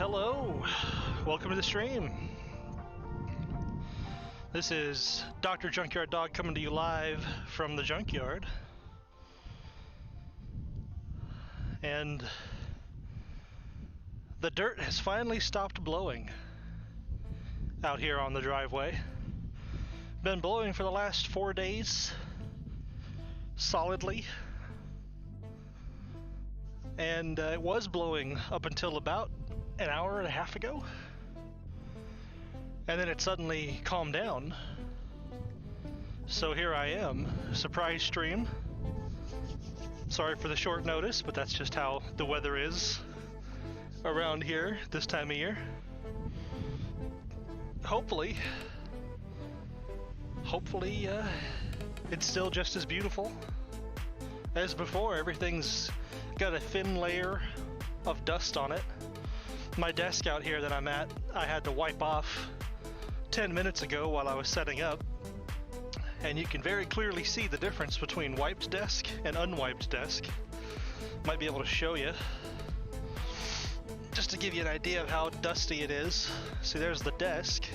Hello, welcome to the stream. This is Dr. Junkyard Dog coming to you live from the junkyard. And the dirt has finally stopped blowing out here on the driveway. Been blowing for the last 4 days, solidly. And it was blowing up until about an hour and a half ago. And then it suddenly calmed down. So here I am, surprise stream. Sorry for the short notice, but that's just how the weather is around here this time of year. Hopefully it's still just as beautiful as before. Everything's got a thin layer of dust on it. My desk out here that I'm at, I had to wipe off 10 minutes ago while I was setting up, and you can very clearly see the difference between wiped desk and unwiped desk. Might be able to show you, just to give you an idea of how dusty it is. See, there's the desk,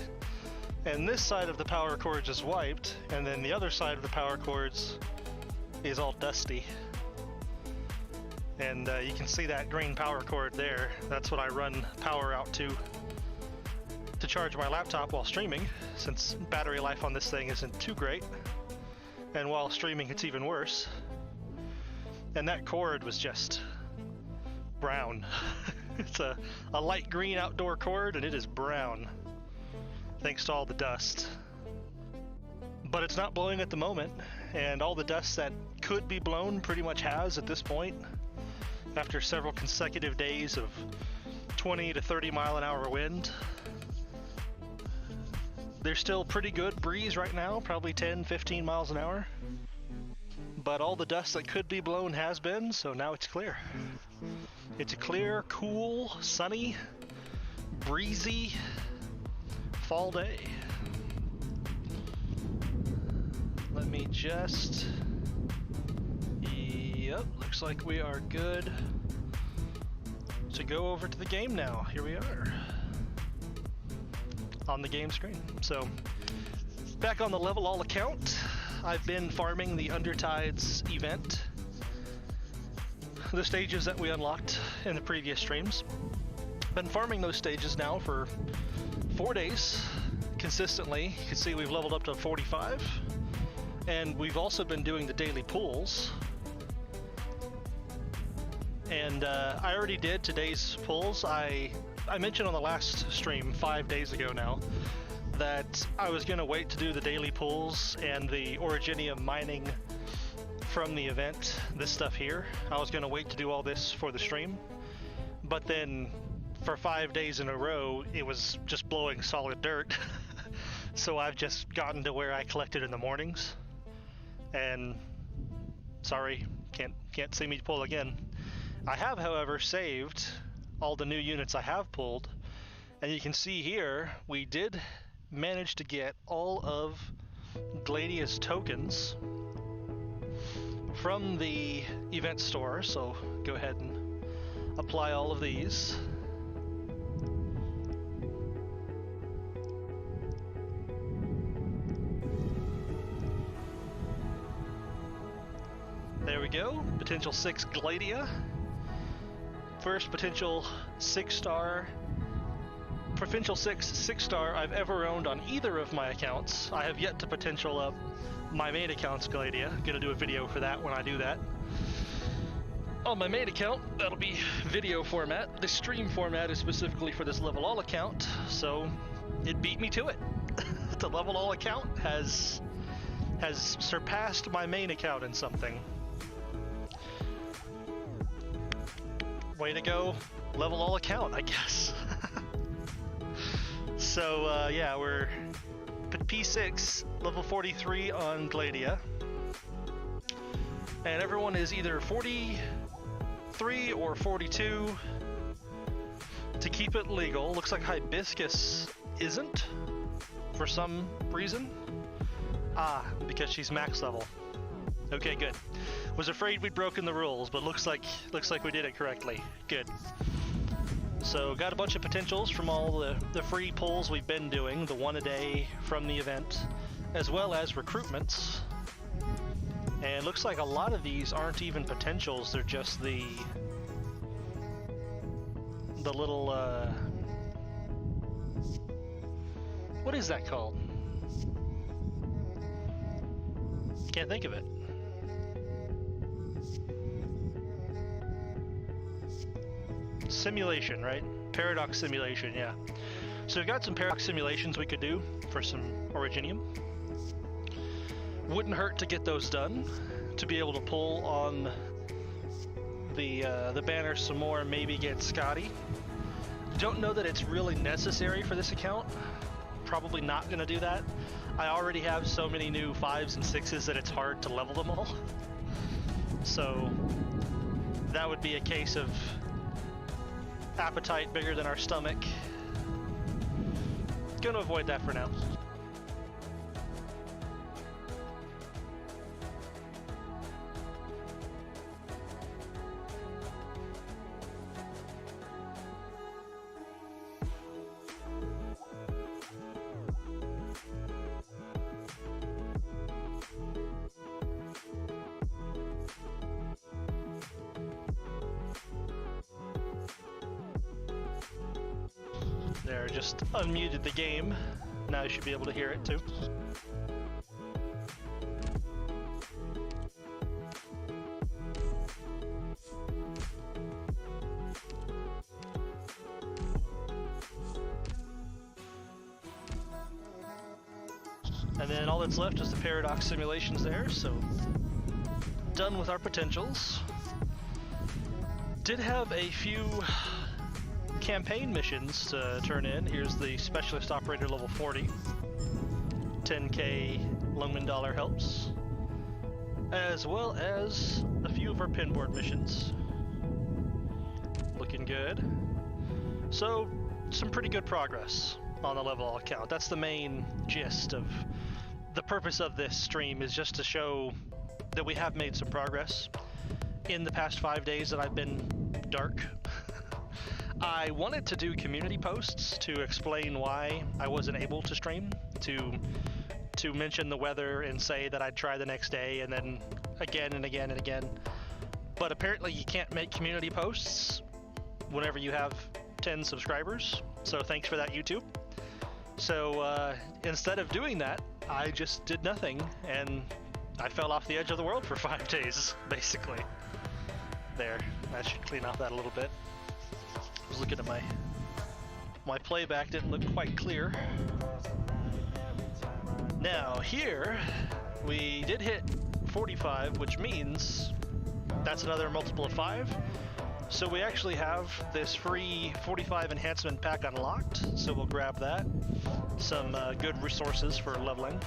and this side of the power cords is wiped, and then the other side of the power cords is all dusty. And you can see that green power cord there. That's what I run power out to charge my laptop while streaming, since battery life on this thing isn't too great. And while streaming, it's even worse. And that cord was just brown. It's a light green outdoor cord, and it is brown, thanks to all the dust. But it's not blowing at the moment, and all the dust that could be blown pretty much has at this point. After several consecutive days of 20 to 30 mile an hour wind. There's still pretty good breeze right now, probably 10, 15 miles an hour. But all the dust that could be blown has been, so now it's clear. It's a clear, cool, sunny, breezy fall day. Let me just... Yep, looks like we are good to go over to the game now. Here we are on the game screen. So back on the Level All account, I've been farming the Undertides event, the stages that we unlocked in the previous streams. Been farming those stages now for 4 days consistently. You can see we've leveled up to 45, and we've also been doing the daily pulls. And I already did today's pulls. I mentioned on the last stream 5 days ago now that I was going to wait to do the daily pulls and the Originium mining from the event, this stuff here. I was going to wait to do all this for the stream. But then for 5 days in a row, it was just blowing solid dirt. So I've just gotten to where I collected in the mornings. And sorry, can't see me pull again. I have, however, saved all the new units I have pulled, and you can see here we did manage to get all of Gladia's tokens from the event store, so go ahead and apply all of these. There we go, potential 6 Gladia. First potential 6-star, Provincial 6-star I've ever owned on either of my accounts. I have yet to potential up my main account's Gladia. Gonna do a video for that when I do that. On my main account, that'll be video format. The stream format is specifically for this Level All account, so it beat me to it. The Level All account has surpassed my main account in something. Way to go, Level All account, I guess. So yeah, we're P6, level 43 on Gladia. And everyone is either 43 or 42 to keep it legal. Looks like Hibiscus isn't, for some reason. Ah, because she's max level. Okay, good. Was afraid we'd broken the rules, but looks like we did it correctly. Good. So got a bunch of potentials from all the free pulls we've been doing, the one a day from the event, as well as recruitments. And looks like a lot of these aren't even potentials, they're just the little, what is that called? Can't think of it. Simulation, right? Paradox simulation, yeah. So we've got some paradox simulations we could do for some Originium. Wouldn't hurt to get those done, to be able to pull on the banner some more and maybe get Scotty. Don't know that it's really necessary for this account. Probably not going to do that. I already have so many new 5s and 6s that it's hard to level them all. So that would be a case of appetite bigger than our stomach. Gonna avoid that for now. There, just unmuted the game. Now you should be able to hear it too. And then all that's left is the paradox simulations there, so done with our potentials. Did have a few campaign missions to turn in. Here's the Specialist Operator level 40. 10k Lungman dollar helps. As well as a few of our pinboard missions. Looking good. So, some pretty good progress on the level account. That's the main gist of the purpose of this stream, is just to show that we have made some progress in the past 5 days that I've been dark. I wanted to do community posts to explain why I wasn't able to stream, to mention the weather and say that I'd try the next day, and then again and again and again. But apparently you can't make community posts whenever you have 10 subscribers, so thanks for that, YouTube. So instead of doing that, I just did nothing, and I fell off the edge of the world for 5 days, basically. There, that should clean off that a little bit. I was looking at my playback, didn't look quite clear. Now here, we did hit 45, which means that's another multiple of 5. So we actually have this free 45 enhancement pack unlocked, so we'll grab that. Some good resources for leveling.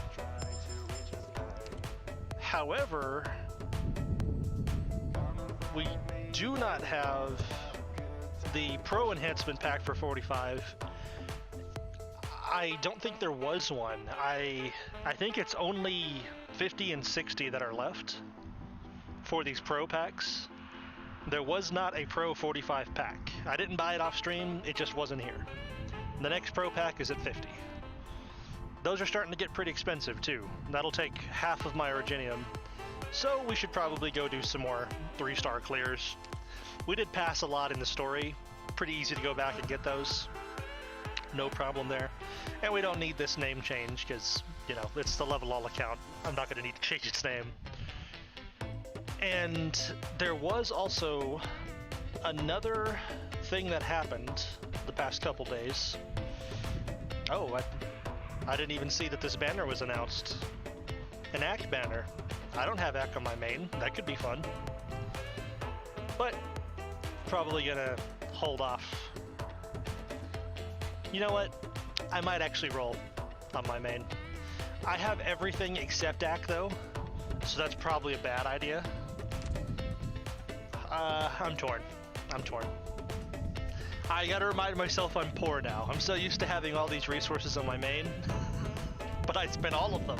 However, we do not have the Pro enhancement pack for 45. I don't think there was one. I think it's only 50 and 60 that are left for these Pro packs. There was not a Pro 45 pack. I didn't buy it off stream, it just wasn't here. The next Pro pack is at 50. Those are starting to get pretty expensive too. That'll take half of my Originium. So we should probably go do some more 3-star clears. We did pass a lot in the story. Pretty easy to go back and get those. No problem there. And we don't need this name change because, you know, it's the level all account. I'm not going to need to change its name. And there was also another thing that happened the past couple days. Oh, I didn't even see that this banner was announced. An ACK banner. I don't have ACK on my main. That could be fun. But probably gonna hold off. You know what? I might actually roll on my main. I have everything except ACK though, so that's probably a bad idea. I'm torn. I gotta remind myself I'm poor now. I'm so used to having all these resources on my main, but I spent all of them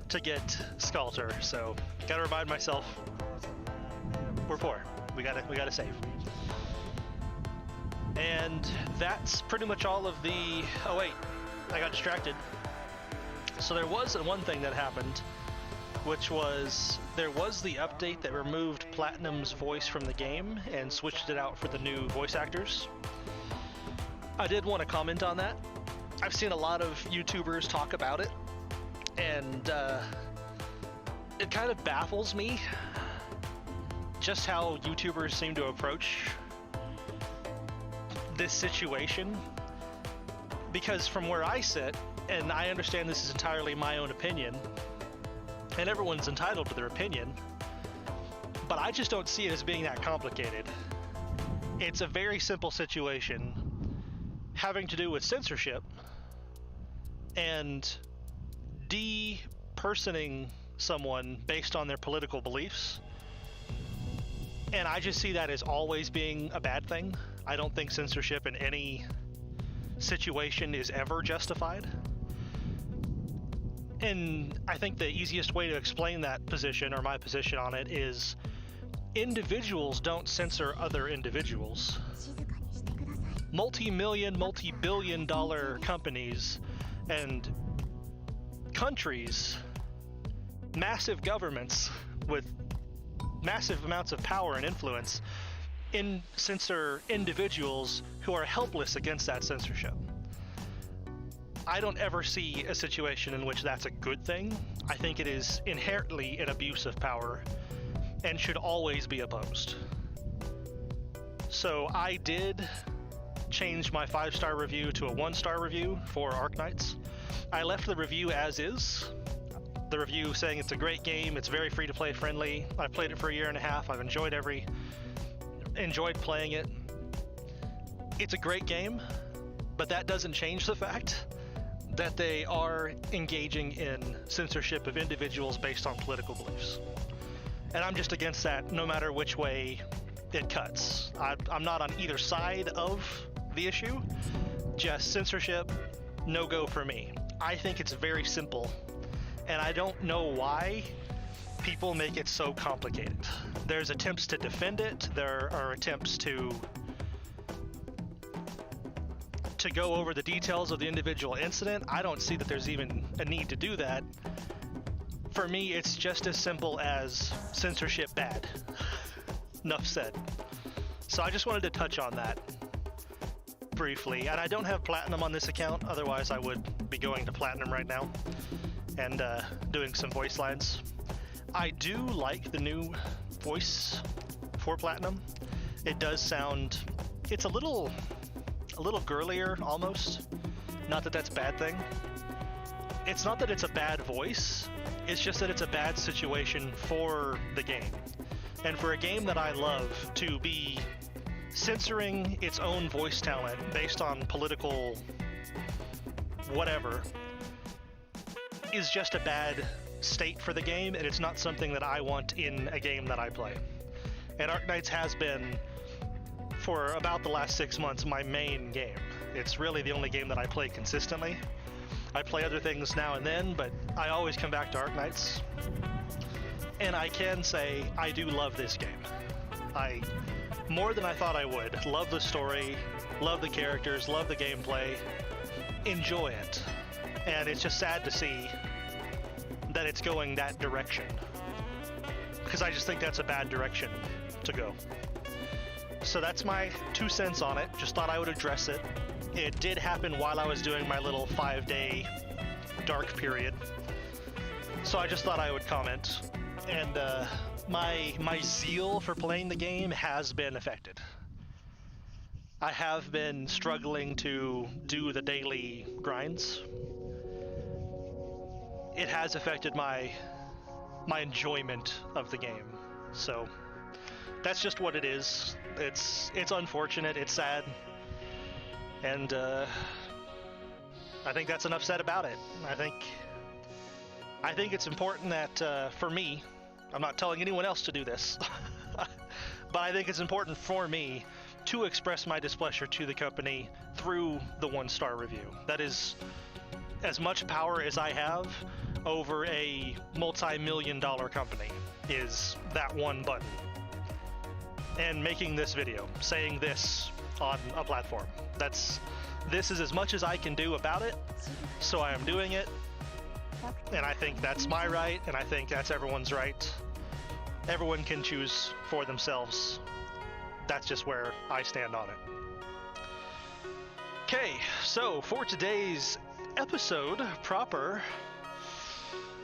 to get Sculptor, so gotta remind myself we're poor. We gotta save. And that's pretty much all of the... Oh wait, I got distracted. So there was one thing that happened, which was there was the update that removed Platinum's voice from the game and switched it out for the new voice actors. I did want to comment on that. I've seen a lot of YouTubers talk about it, and it kind of baffles me just how YouTubers seem to approach this situation, because from where I sit, and I understand this is entirely my own opinion, and everyone's entitled to their opinion, but I just don't see it as being that complicated. It's a very simple situation having to do with censorship and depersoning someone based on their political beliefs, and I just see that as always being a bad thing. I don't think censorship in any situation is ever justified. And I think the easiest way to explain that position, or my position on it, is individuals don't censor other individuals. Multi-million, multi-billion dollar companies and countries, massive governments with massive amounts of power and influence, censor individuals who are helpless against that censorship. I don't ever see a situation in which that's a good thing. I think it is inherently an abuse of power and should always be opposed. So I did change my 5-star review to a 1-star review for Arknights. I left the review as is. The review saying it's a great game, it's very free to play friendly. I've played it for a year and a half. I've enjoyed playing it. It's a great game, but that doesn't change the fact that they are engaging in censorship of individuals based on political beliefs. And I'm just against that no matter which way it cuts. I'm not on either side of the issue, just censorship, no go for me. I think it's very simple, and I don't know why people make it so complicated. There's attempts to defend it, there are attempts to go over the details of the individual incident. I don't see that there's even a need to do that. For me, it's just as simple as censorship bad. Enough said. So I just wanted to touch on that briefly. And I don't have Platinum on this account, otherwise I would be going to Platinum right now and doing some voice lines. I do like the new voice for Platinum. It does sound, it's a little girlier almost. Not that that's a bad thing. It's not that it's a bad voice, it's just that it's a bad situation for the game. And for a game that I love to be censoring its own voice talent based on political whatever is just a bad state for the game, and it's not something that I want in a game that I play. And Arknights has been, for about the last 6 months, my main game. It's really the only game that I play consistently. I play other things now and then, but I always come back to Arknights. And I can say I do love this game. More than I thought I would. Love the story, love the characters, love the gameplay, enjoy it. And it's just sad to see that it's going that direction, because I just think that's a bad direction to go. So that's my 2 cents on it. Just thought I would address it. It did happen while I was doing my little 5-day dark period, so I just thought I would comment. And my zeal for playing the game has been affected. I have been struggling to do the daily grinds. It has affected my enjoyment of the game. So that's just what it is. It's unfortunate, it's sad, and I think that's enough said about it. I think it's important that for me, I'm not telling anyone else to do this, but I think it's important for me to express my displeasure to the company through the 1-star review. That is as much power as I have over a multi-million-dollar company, is that one button. And making this video, saying this on a platform. This is as much as I can do about it, so I am doing it, and I think that's my right, and I think that's everyone's right. Everyone can choose for themselves. That's just where I stand on it. Okay, so for today's episode proper,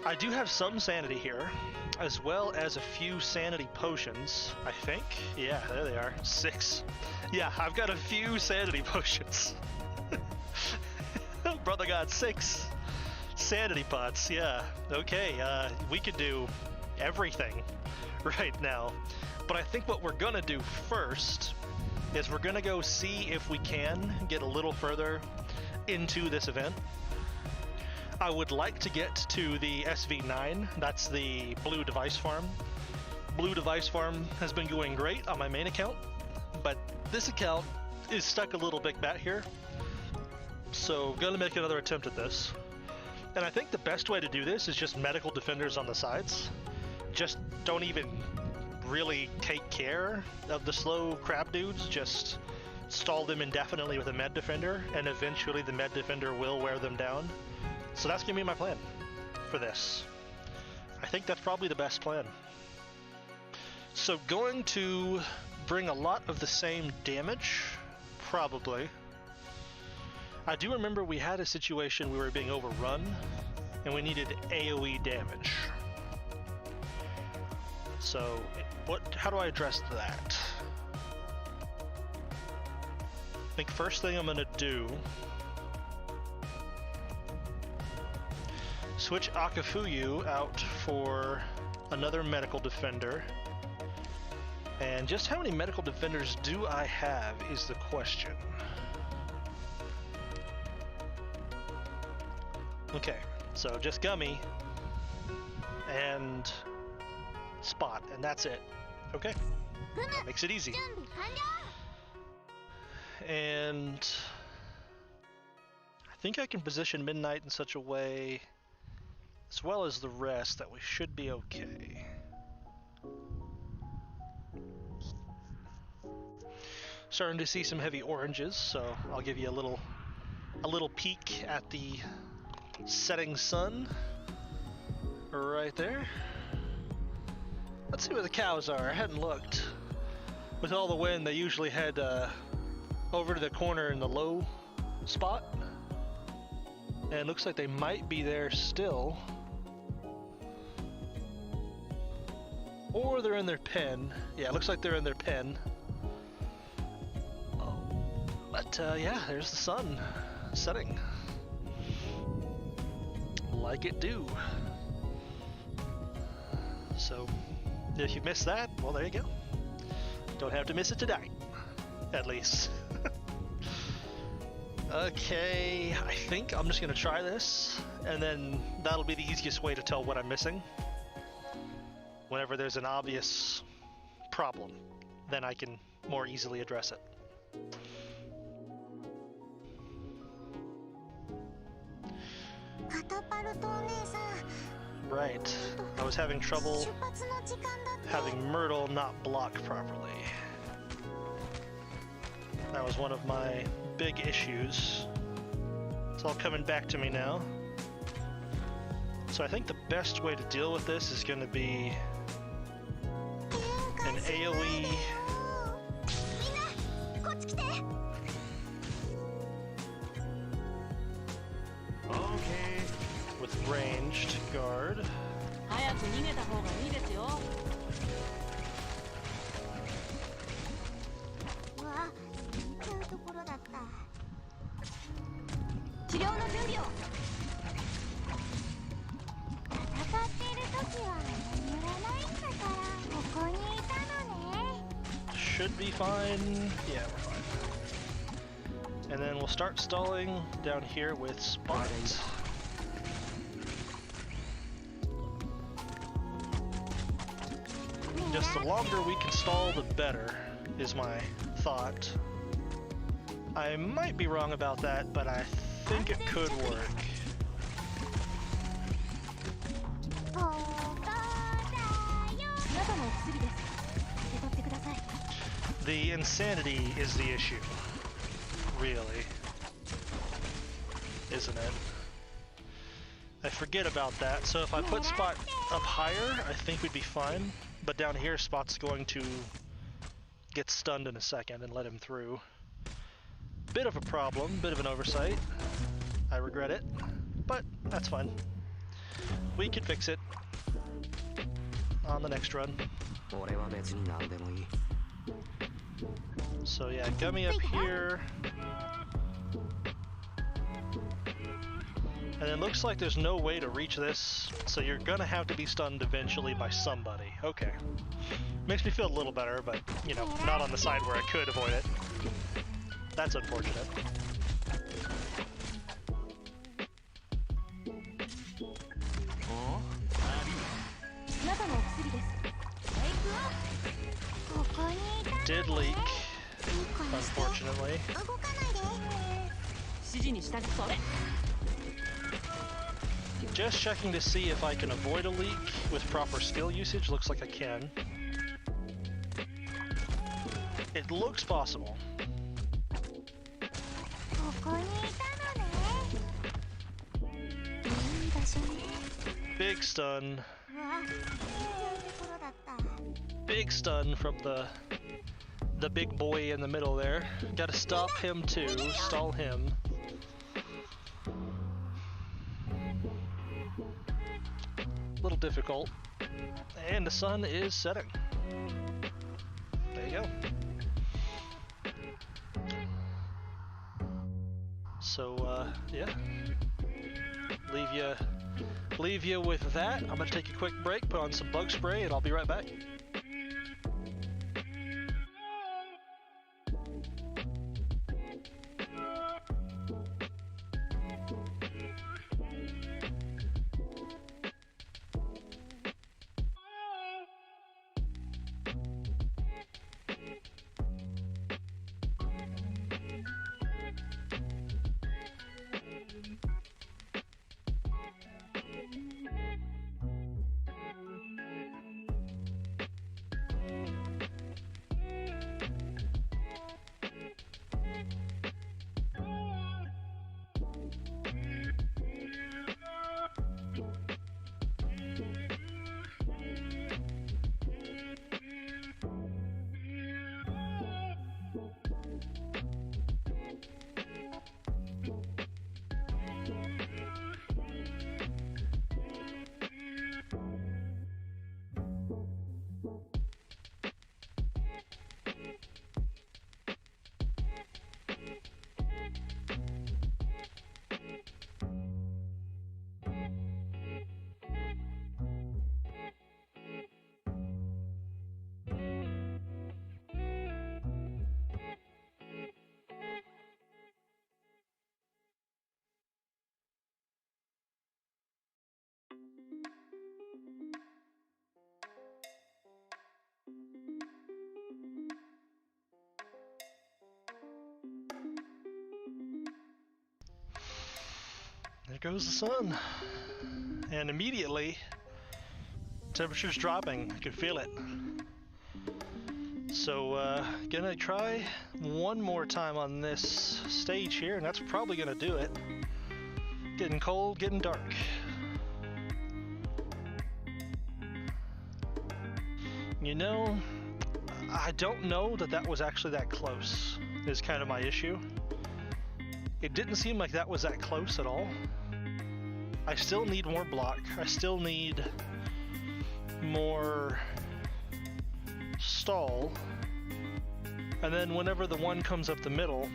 I do have some sanity here, as well as a few sanity potions, I think. Yeah, there they are. 6. Yeah, I've got a few sanity potions. Brother got 6 sanity pots. Yeah, okay, we could do everything right now. But I think what we're gonna do first is we're gonna go see if we can get a little further into this event. I would like to get to the SV9, that's the blue device farm. Blue device farm has been going great on my main account, but this account is stuck a little big bat here. So gonna make another attempt at this. And I think the best way to do this is just medical defenders on the sides. Just don't even really take care of the slow crab dudes, just stall them indefinitely with a med defender, and eventually the med defender will wear them down. So that's gonna be my plan for this. I think that's probably the best plan. So going to bring a lot of the same damage, probably. I do remember we had a situation we were being overrun and we needed AoE damage. So how do I address that? I think first thing I'm gonna do, switch Akafuyu out for another medical defender. And just how many medical defenders do I have is the question. Okay, so just Gummy and Spot, and that's it. Okay, that makes it easy. And I think I can position Midnight in such a way, as well as the rest, that we should be okay. Starting to see some heavy oranges, so I'll give you a little peek at the setting sun right there. Let's see where the cows are. I hadn't looked. With all the wind, they usually head over to the corner in the low spot, and it looks like they might be there still. Or they're in their pen. Yeah, it looks like they're in their pen. Oh. But yeah, there's the sun setting. Like it do. So, if you missed that, well, there you go. Don't have to miss it tonight, at least. Okay, I think I'm just gonna try this, and then that'll be the easiest way to tell what I'm missing. Whenever there's an obvious problem, then I can more easily address it. Right, I was having trouble having Myrtle not block properly. That was one of my big issues. It's all coming back to me now. So I think the best way to deal with this is going to be an AoE. Okay. With ranged guard. Should be fine. Yeah, we're fine. And then we'll start stalling down here with Spot. Just the longer we can stall, the better, is my thought. I might be wrong about that, but I think it could work. The insanity is the issue. really. Isn't it? I forget about that, so if I put Spot up higher, I think we'd be fine. But down here, Spot's going to get stunned in a second and let him through. Bit of a problem, bit of an oversight. I regret it, but that's fine. We can fix it on the next run. So yeah, Gummy up here. And it looks like there's no way to reach this, so you're gonna have to be stunned eventually by somebody. Okay. Makes me feel a little better, but, you know, not on the side where I could avoid it. That's unfortunate. Did leak, unfortunately. Just checking to see if I can avoid a leak with proper skill usage. Looks like I can. It looks possible. Big stun. Big stun from the big boy in the middle there. Gotta stop him too, stall him. A little difficult. And the sun is setting. There you go. So, yeah. Leave you with that. I'm gonna take a quick break, put on some bug spray, and I'll be right back. There goes the sun. And immediately, temperature's dropping. I can feel it. So, gonna try one more time on this stage here, and that's probably gonna do it. Getting cold, getting dark. You know, I don't know that that was actually that close, is kind of my issue. It didn't seem like that was that close at all. I still need more block. I still need more stall. And then whenever the one comes up the middle,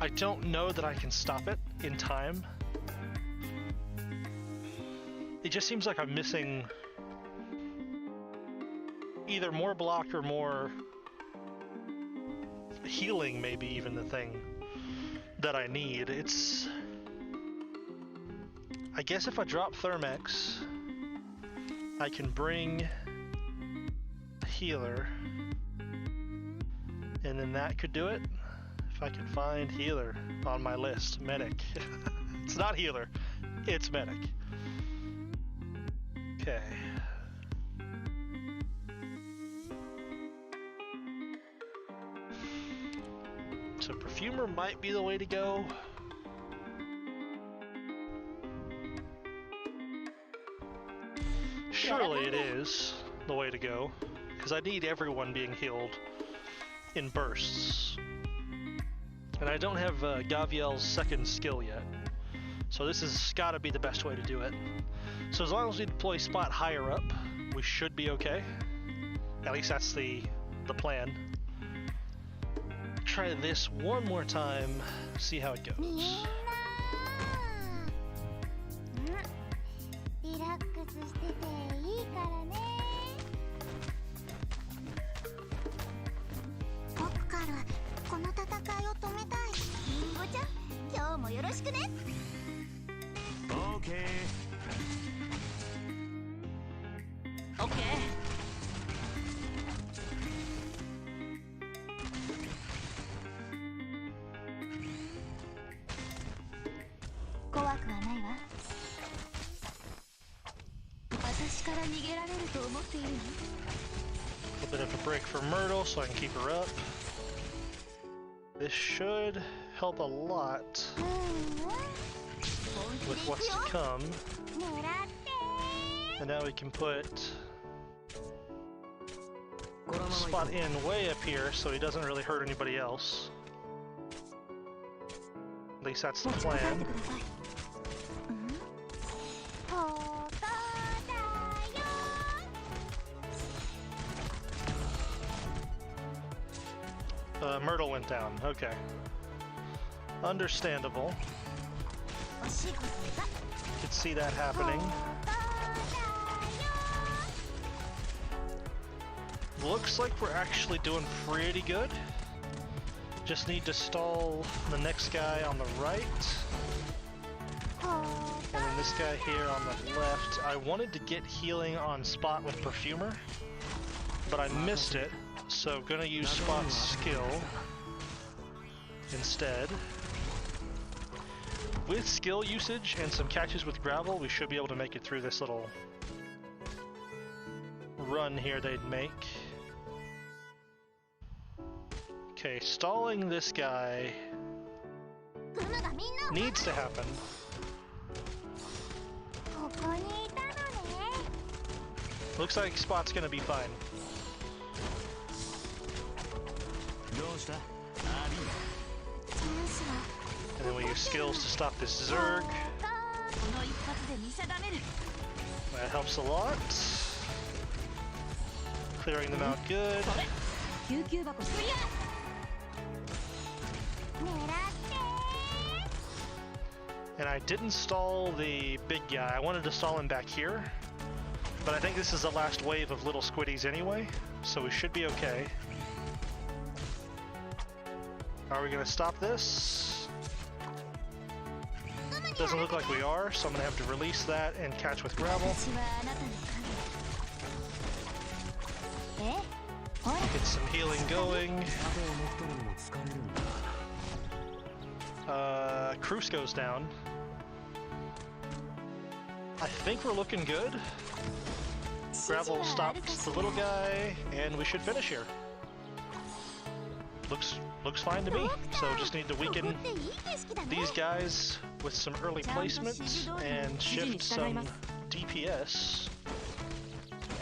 I don't know that I can stop it in time. It just seems like I'm missing either more block or more healing, maybe even the thing that I need. It's... I guess if I drop Thermex, I can bring a healer, and then that could do it. If I can find healer on my list. Medic. It's not healer, it's medic. Okay. So Perfumer might be the way to go. Surely it is the way to go, because I need everyone being healed in bursts. And I don't have Gaviel's second skill yet, so this has got to be the best way to do it. So as long as we deploy Spot higher up, we should be okay. At least that's the plan. Try this one more time, see how it goes. A bit of a break for Myrtle so I can keep her up. This should help a lot with what's to come. And now we can put Spot in way up here so he doesn't really hurt anybody else. At least that's the plan. Myrtle went down, okay. Understandable. Could see that happening. Looks like we're actually doing pretty good. Just need to stall the next guy on the right. And then this guy here on the left. I wanted to get healing on Spot with Perfumer, but I missed it. So gonna use Spot's skill instead. With skill usage and some catches with gravel, we should be able to make it through this little run here they'd make. Okay, stalling this guy needs to happen. Looks like Spot's gonna be fine. And then we use skills to stop this Zerg. That helps a lot. Clearing them out good. And I didn't stall the big guy. I wanted to stall him back here. But I think this is the last wave of little squiddies anyway, so we should be okay. Are we gonna stop this? Doesn't look like we are, so I'm gonna have to release that and catch with gravel. Get some healing going. Cruz goes down. I think we're looking good. Gravel stops the little guy, and we should finish here. Looks fine to me, so just need to weaken these guys with some early placement and shift some DPS,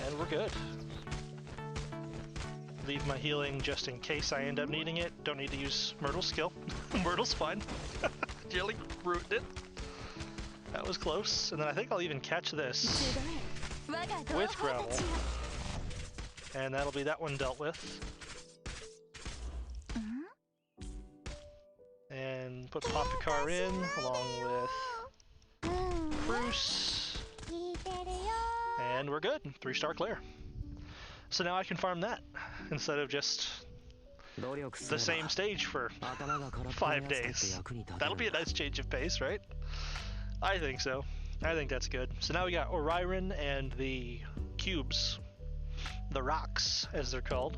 and we're good. Leave my healing just in case I end up needing it. Don't need to use Myrtle's skill. Myrtle's fine. Jelly ruined it. That was close, and then I think I'll even catch this with gravel, and that'll be that one dealt with. And put Popikar in along with Cruz, and we're good. 3-star clear. So now I can farm that instead of just the same stage for 5 days. That'll be a nice change of pace, right? I think so. I think that's good. So now we got Orion and the cubes, the rocks as they're called.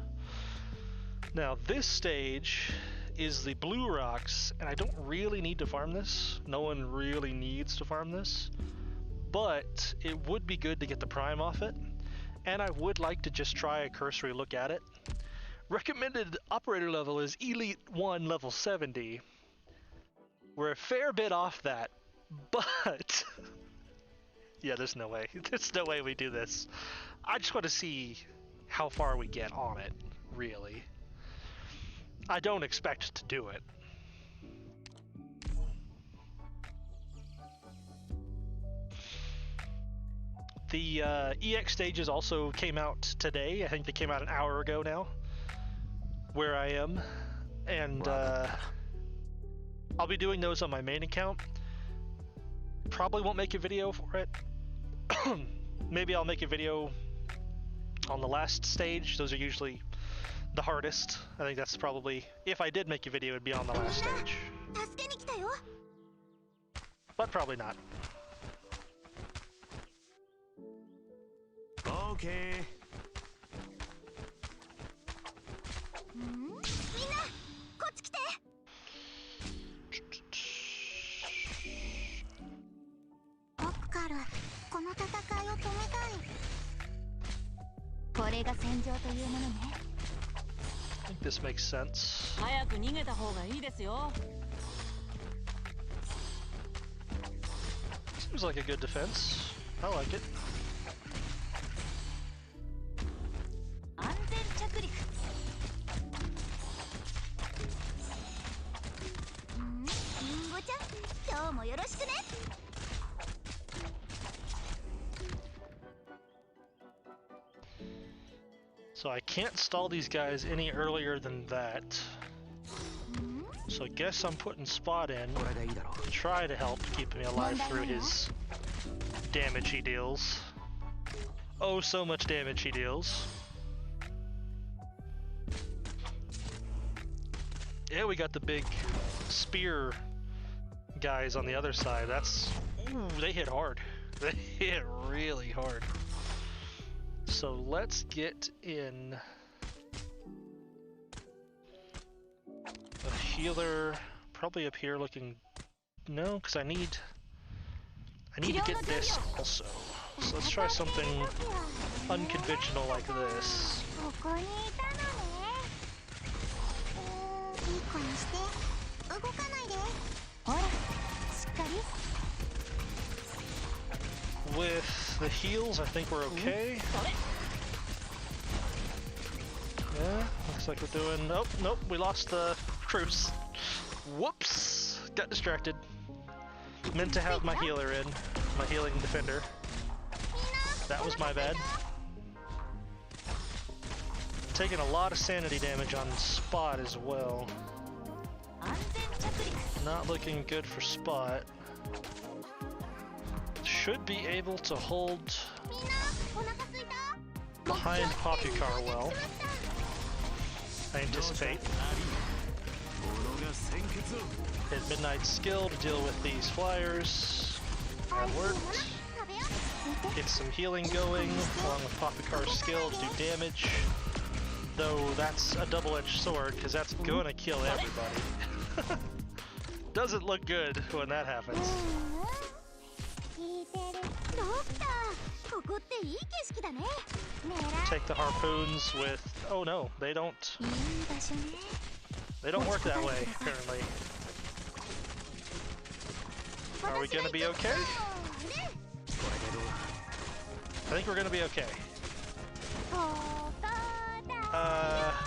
Now this stage is the blue rocks, and I don't really need to farm this. No one really needs to farm this, but it would be good to get the prime off it, and I would like to just try a cursory look at it. Recommended operator level is Elite 1 level 70. We're a fair bit off that, but yeah, there's no way. There's no way we do this. I just want to see how far we get on it, really. I don't expect to do it. The EX stages also came out today. I think they came out an hour ago now, where I am. And I'll be doing those on my main account. Probably won't make a video for it. Maybe I'll make a video on the last stage. Those are usually the hardest. I think that's probably, if I did make a video, it'd be on the last stage. But probably not. Okay. I think this makes sense. Seems like a good defense. I like it. So I can't stall these guys any earlier than that. So I guess I'm putting Spot in to try to help keep me alive through his damage he deals. Oh, so much damage he deals. Yeah, we got the big spear guys on the other side. That's... Ooh, they hit hard. They hit really hard. So let's get in a healer, probably up here looking... No, because I need to get this also. So let's try something unconventional like this. With the heals, I think we're okay. Yeah, looks like we're doing... Oh, nope, we lost the Cruise. Whoops! Got distracted. Meant to have my healer in, my healing defender. That was my bad. Taking a lot of sanity damage on Spot as well. Not looking good for Spot. Should be able to hold behind Popukar well. I anticipate. Hit Midnight's skill to deal with these flyers. That worked. Get some healing going, along with Popukar's skill to do damage. Though that's a double-edged sword, because that's gonna kill everybody. Doesn't look good when that happens. Take the harpoons with... Oh no, they don't... They don't work that way, apparently. Are we gonna be okay? I think we're gonna be okay.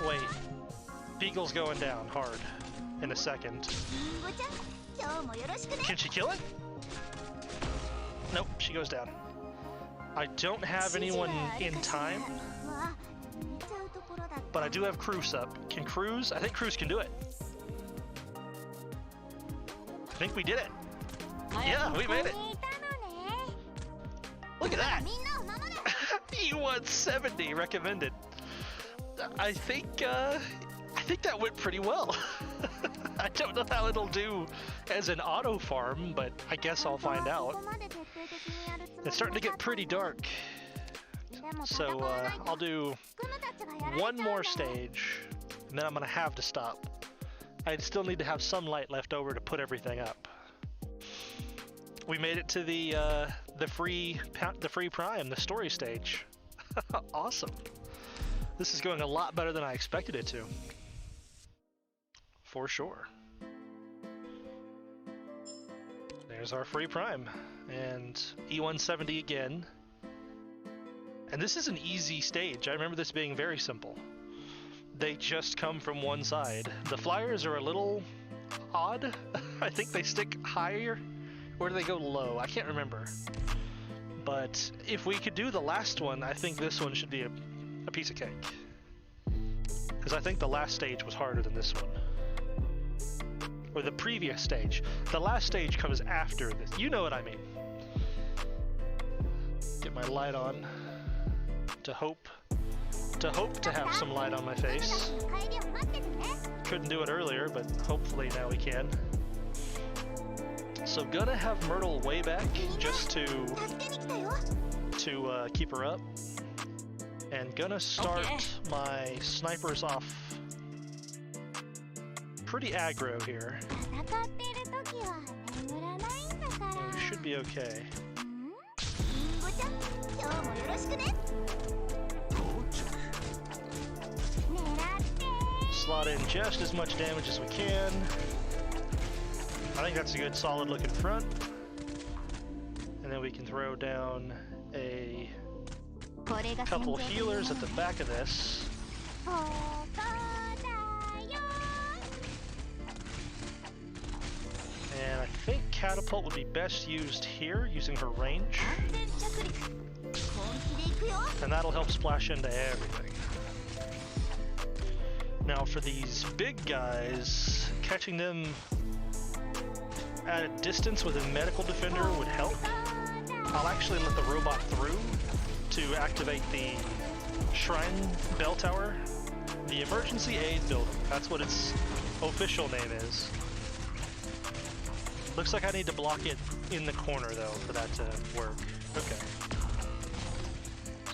Wait. Beagle's going down hard in a second. Can she kill it? Nope, she goes down. I don't have anyone in time, but I do have Cruz up. Can Cruz? I think Cruz can do it. I think we did it. Yeah, we made it. Look at that. E170 recommended. I think that went pretty well. I don't know how it'll do as an auto farm, but I guess I'll find out. It's starting to get pretty dark, so I'll do one more stage, and then I'm gonna have to stop. I still need to have some light left over to put everything up. We made it to the free prime, the story stage. Awesome. This is going a lot better than I expected it to. For sure. There's our free prime. And E170 again. And this is an easy stage. I remember this being very simple. They just come from one side. The flyers are a little odd. I think they stick higher. Or do they go low? I can't remember. But if we could do the last one, I think this one should be a piece of cake. Because I think the last stage was harder than this one. Or the previous stage. The last stage comes after this. You know what I mean. Get my light on. To hope to have some light on my face. Couldn't do it earlier, but hopefully now we can. So gonna have Myrtle way back just to keep her up. And gonna start my snipers off pretty aggro here. We should be okay. Slot in just as much damage as we can. I think that's a good solid looking front. And then we can throw down a couple healers at the back of this. And I think Catapult would be best used here, using her range. And that'll help splash into everything. Now for these big guys, catching them at a distance with a medical defender would help. I'll actually let the robot through to activate the Shrine Bell Tower. The Emergency Aid Building, that's what its official name is. Looks like I need to block it in the corner though for that to work. Okay.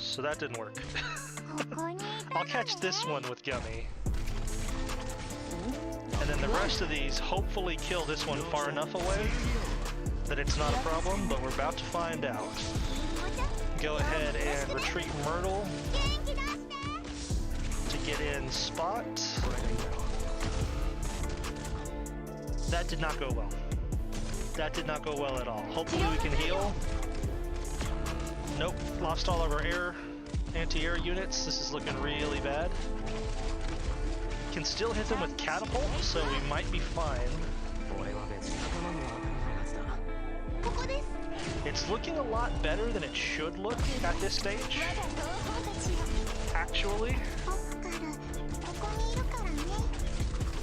So that didn't work. I'll catch this one with Gummy. And then the rest of these hopefully kill this one far enough away that it's not a problem, but we're about to find out. Go ahead and retreat Myrtle to get in spot. That did not go well. That did not go well at all. Hopefully we can heal. Nope, lost all of our anti-air units. This is looking really bad. Can still hit them with Catapult, so we might be fine. It's looking a lot better than it should look at this stage. Actually.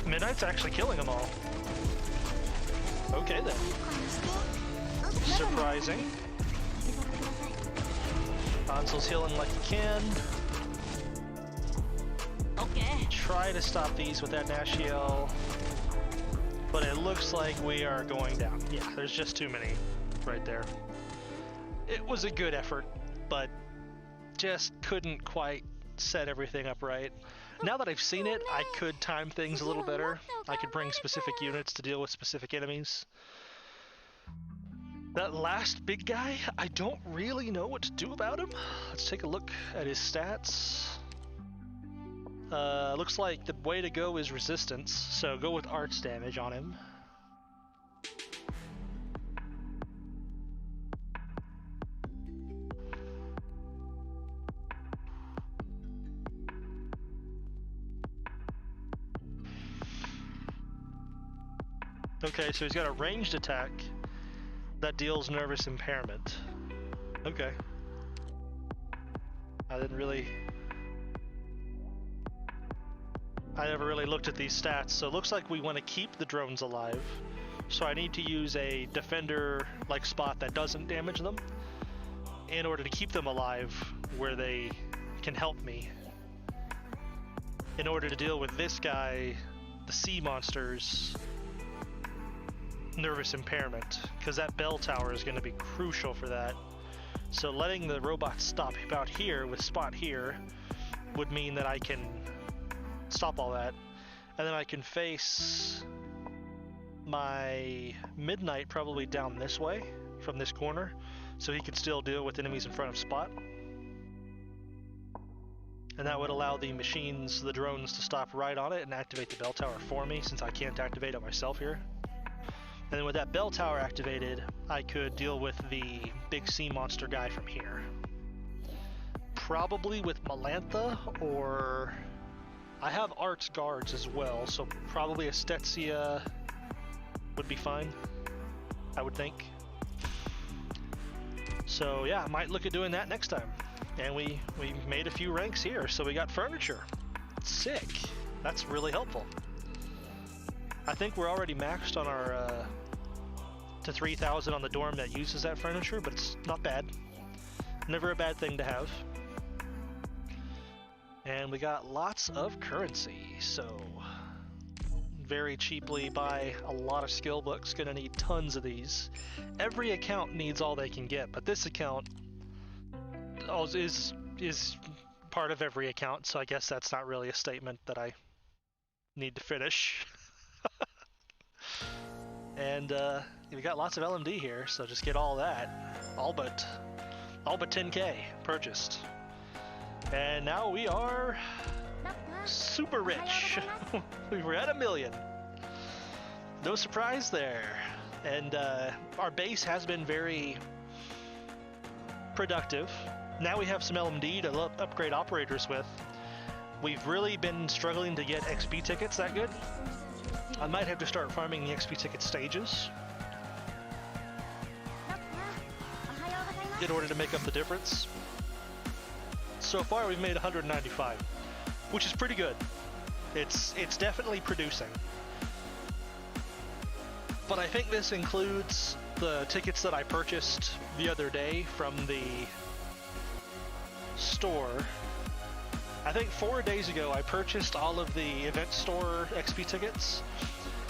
Midnight's actually killing them all. Okay then. Surprising. Hansel's healing like he can. Try to stop these with that Nashiel, but it looks like we are going down. Yeah, there's just too many right there. It was a good effort, but just couldn't quite set everything up right. Now that I've seen it, I could time things a little better. I could bring specific units to deal with specific enemies. That last big guy, I don't really know what to do about him. Let's take a look at his stats. Looks like the way to go is resistance, so go with arts damage on him. Okay, so he's got a ranged attack that deals nervous impairment. Okay. I never really looked at these stats, so it looks like we want to keep the drones alive. So I need to use a defender-like spot that doesn't damage them in order to keep them alive where they can help me. In order to deal with this guy, the sea monsters, nervous impairment, because that bell tower is going to be crucial for that. So letting the robot stop about here with spot here would mean that I can stop all that, and then I can face my Midnight probably down this way from this corner, so he could still deal with enemies in front of spot. and that would allow the machines, the drones, to stop right on it and activate the bell tower for me, since I can't activate it myself here. And then with that bell tower activated, I could deal with the big sea monster guy from here. Probably with Melantha, or I have Art's guards as well, so probably a Stetsia would be fine, I would think. So yeah, I might look at doing that next time. And we made a few ranks here, so we got furniture. Sick. That's really helpful. I think we're already maxed on our to 3,000 on the dorm that uses that furniture, but it's not bad. Never a bad thing to have. And we got lots of currency, so very cheaply buy a lot of skill books. Gonna need tons of these. Every account needs all they can get, but this account is part of every account, so I guess that's not really a statement that I need to finish. And we got lots of LMD here, so just get all that. All but 10k purchased. And now we are super rich. We were at 1 million. No surprise there. And our base has been very productive. Now we have some LMD to upgrade operators with. We've really been struggling to get XP tickets that good. I might have to start farming the XP ticket stages in order to make up the difference. So far we've made 195, which is pretty good. It's definitely producing. But I think this includes the tickets that I purchased the other day from the store. I think 4 days ago I purchased all of the event store XP tickets,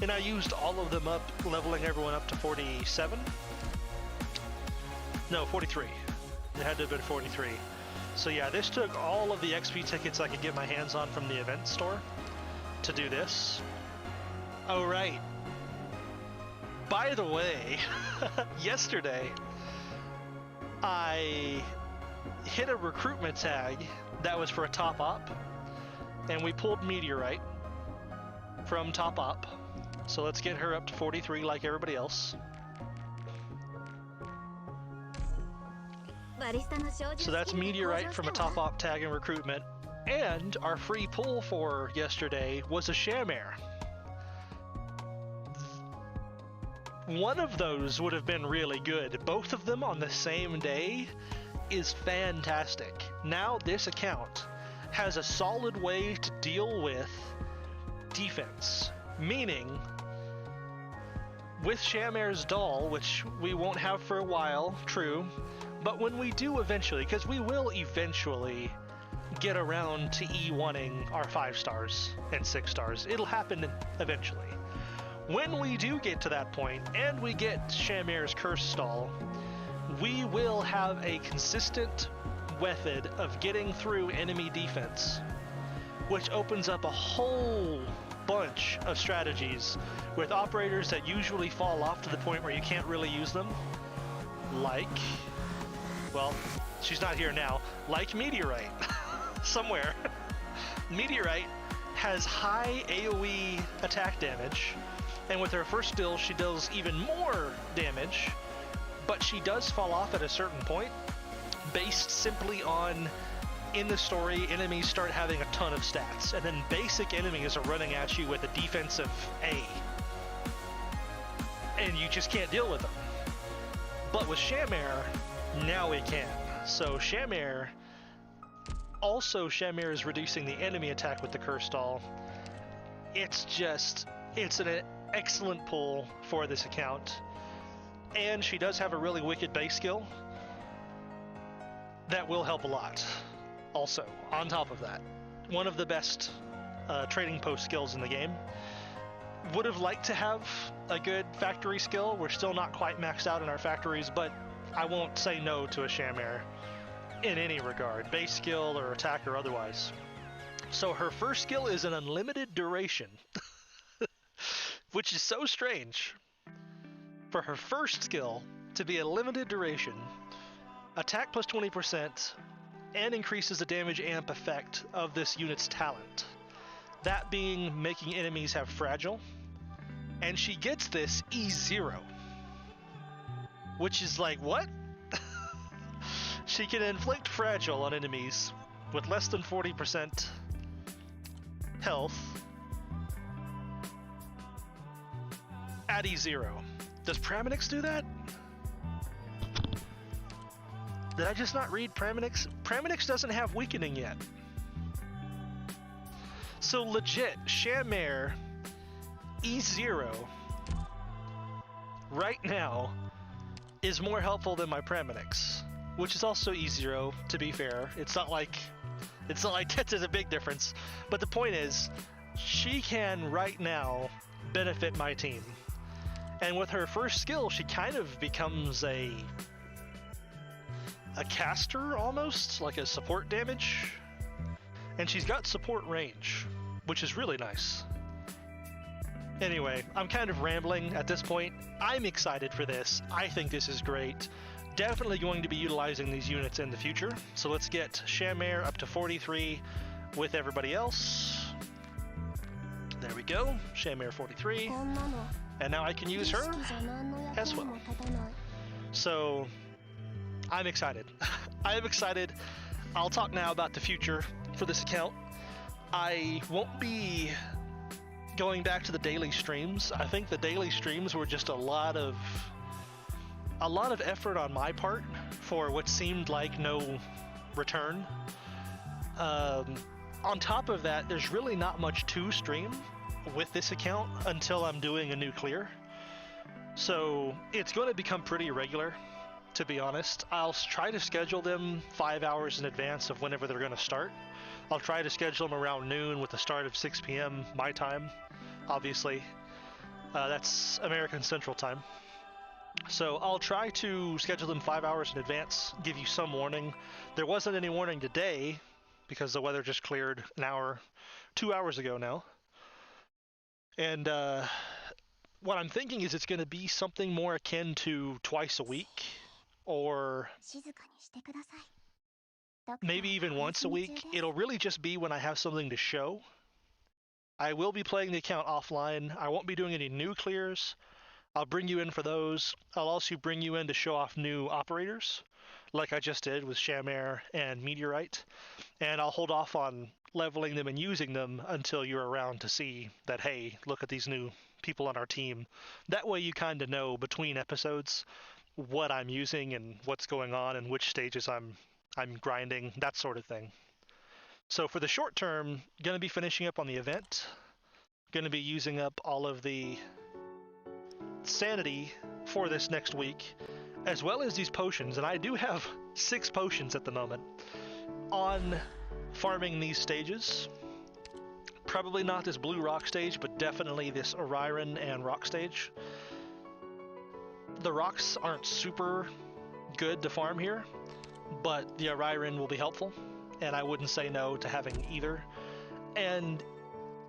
and I used all of them up, leveling everyone up to 47. No, 43. It had to have been 43. So yeah, this took all of the XP tickets I could get my hands on from the event store to do this. Oh right. By the way, yesterday I hit a recruitment tag that was for a top op, and we pulled Meteorite from top op. So let's get her up to 43 like everybody else. So that's Meteorite from a top op tag and recruitment. And our free pull for yesterday was a Shamare. One of those would have been really good. Both of them on the same day is fantastic. Now this account has a solid way to deal with defense, meaning with Shamare's doll, which we won't have for a while, true, but when we do eventually, because we will eventually get around to E1ing our 5 stars and 6 stars, it'll happen eventually. When we do get to that point and we get Shamare's curse stall, we will have a consistent method of getting through enemy defense, which opens up a whole bunch of strategies with operators that usually fall off to the point where you can't really use them. Like, well, she's not here now, like Meteorite. Somewhere. Meteorite has high AoE attack damage, and with her first skill she does even more damage, but she does fall off at a certain point based simply on, in the story, enemies start having a ton of stats, and then basic enemies are running at you with a defensive A, and you just can't deal with them. But with Shamare, now we can. So Shamare is reducing the enemy attack with the curse stall. It's an excellent pull for this account. And she does have a really wicked base skill that will help a lot. Also, on top of that, one of the best trading post skills in the game. Would have liked to have a good factory skill. We're still not quite maxed out in our factories, but I won't say no to a Shamare in any regard, base skill or attack or otherwise. So her first skill is an unlimited duration, which is so strange. For her first skill to be a limited duration, attack plus 20%, and increases the damage amp effect of this unit's talent. That being making enemies have fragile. And she gets this E0. Which is like, what? She can inflict fragile on enemies with less than 40% health at E0. Does Praminix do that? Did I just not read Praminix? Praminix doesn't have weakening yet. So legit, Shamare E0 right now is more helpful than my Praminix, which is also E0, to be fair. It's not like that is a big difference. But the point is, she can right now benefit my team. And with her first skill, she kind of becomes a caster almost, like a support damage. And she's got support range, which is really nice. Anyway, I'm kind of rambling at this point. I'm excited for this. I think this is great. Definitely going to be utilizing these units in the future. So let's get Shamare up to 43 with everybody else. There we go, Shamare 43. And now I can use her as well. So I'm excited. I am excited. I'll talk now about the future for this account. I won't be going back to the daily streams. I think the daily streams were just a lot of effort on my part for what seemed like no return. On top of that, there's really not much to stream with this account until I'm doing a new clear. So it's going to become pretty irregular, to be honest. I'll try to schedule them 5 hours in advance of whenever they're going to start. I'll try to schedule them around noon with the start of 6 p.m. my time, obviously. That's American Central Time. So I'll try to schedule them 5 hours in advance, give you some warning. There wasn't any warning today because the weather just cleared 2 hours ago now. And what I'm thinking is it's going to be something more akin to twice a week, or maybe even once a week. It'll really just be when I have something to show. I will be playing the account offline. I won't be doing any new clears. I'll bring you in for those. I'll also bring you in to show off new operators, like I just did with Shamare and Meteorite. And I'll hold off on leveling them and using them until you're around to see that, hey, look at these new people on our team. That way you kind of know between episodes what I'm using and what's going on and which stages I'm grinding, that sort of thing. So for the short term, going to be finishing up on the event. Going to be using up all of the sanity for this next week, as well as these potions. And I do have 6 potions at the moment on farming these stages. Probably not this blue rock stage, but definitely this Oriron and rock stage. The rocks aren't super good to farm here, but the Oriron will be helpful, and I wouldn't say no to having either. And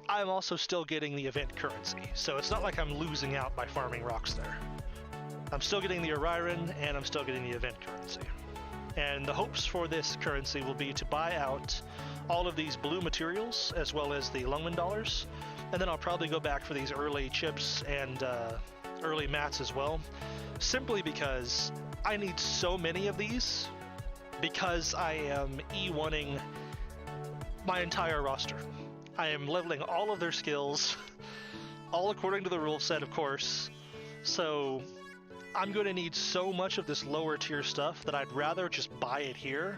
I'm also still getting the event currency, so it's not like I'm losing out by farming rocks there. I'm still getting the Oriron, and I'm still getting the event currency. And the hopes for this currency will be to buy out all of these blue materials, as well as the Lungman dollars, and then I'll probably go back for these early chips and early mats as well, simply because I need so many of these, because I am E1ing my entire roster. I am leveling all of their skills, all according to the rule set, of course. So I'm going to need so much of this lower tier stuff that I'd rather just buy it here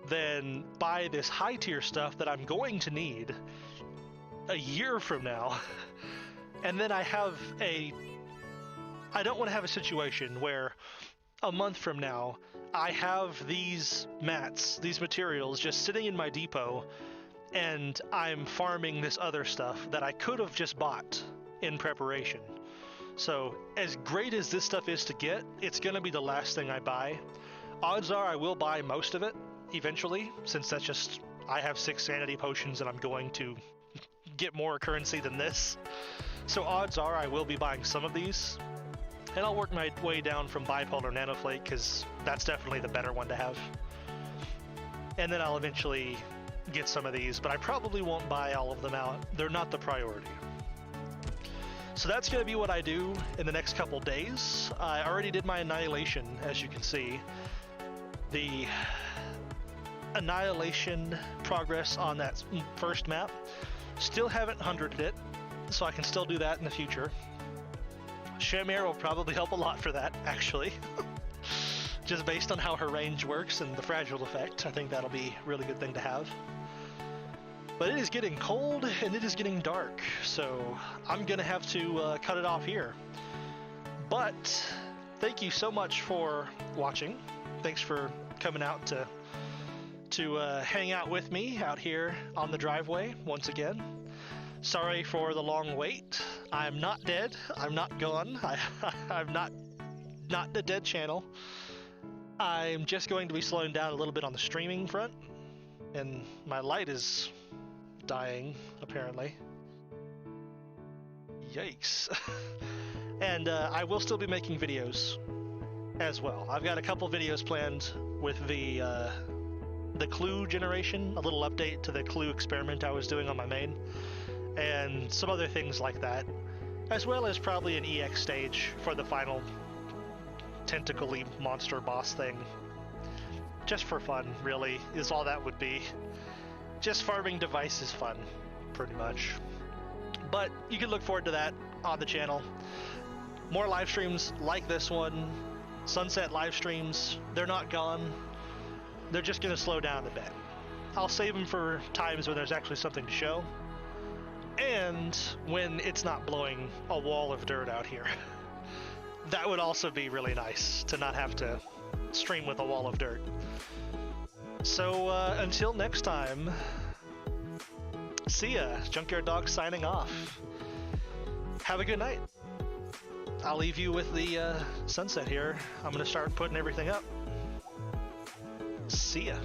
than buy this high tier stuff that I'm going to need a year from now. And then I don't want to have a situation where a month from now I have these mats, these materials just sitting in my depot, and I'm farming this other stuff that I could have just bought in preparation. So as great as this stuff is to get, it's going to be the last thing I buy. Odds are I will buy most of it eventually, since that's just, I have 6 sanity potions and I'm going to get more currency than this. So odds are I will be buying some of these, and I'll work my way down from Bipolar Nanoflake, because that's definitely the better one to have. and then I'll eventually get some of these, but I probably won't buy all of them out. They're not the priority. So that's going to be what I do in the next couple days. I already did my annihilation, as you can see. The annihilation progress on that first map, still haven't 100'd it, so I can still do that in the future. Shamir will probably help a lot for that, actually. Just based on how her range works and the fragile effect, I think that'll be a really good thing to have. But it is getting cold and it is getting dark, so I'm gonna have to cut it off here. But thank you so much for watching. Thanks for coming out to hang out with me out here on the driveway once again. Sorry for the long wait. I'm not dead. I'm not gone. I'm not the dead channel. I'm just going to be slowing down a little bit on the streaming front, and my light is dying, apparently. Yikes. And I will still be making videos as well. I've got a couple videos planned with the clue generation, a little update to the clue experiment I was doing on my main, and some other things like that, as well as probably an EX stage for the final tentacle-y monster boss thing. Just for fun, really, is all that would be. Just farming device is fun, pretty much. But you can look forward to that on the channel. More live streams like this one, Sunset live streams, they're not gone. They're just going to slow down a bit. I'll save them for times when there's actually something to show, and when it's not blowing a wall of dirt out here. That would also be really nice, to not have to stream with a wall of dirt. So until next time, see ya. Junkyard Dog signing off. Have a good night. I'll leave you with the sunset here. I'm going to start putting everything up. See ya.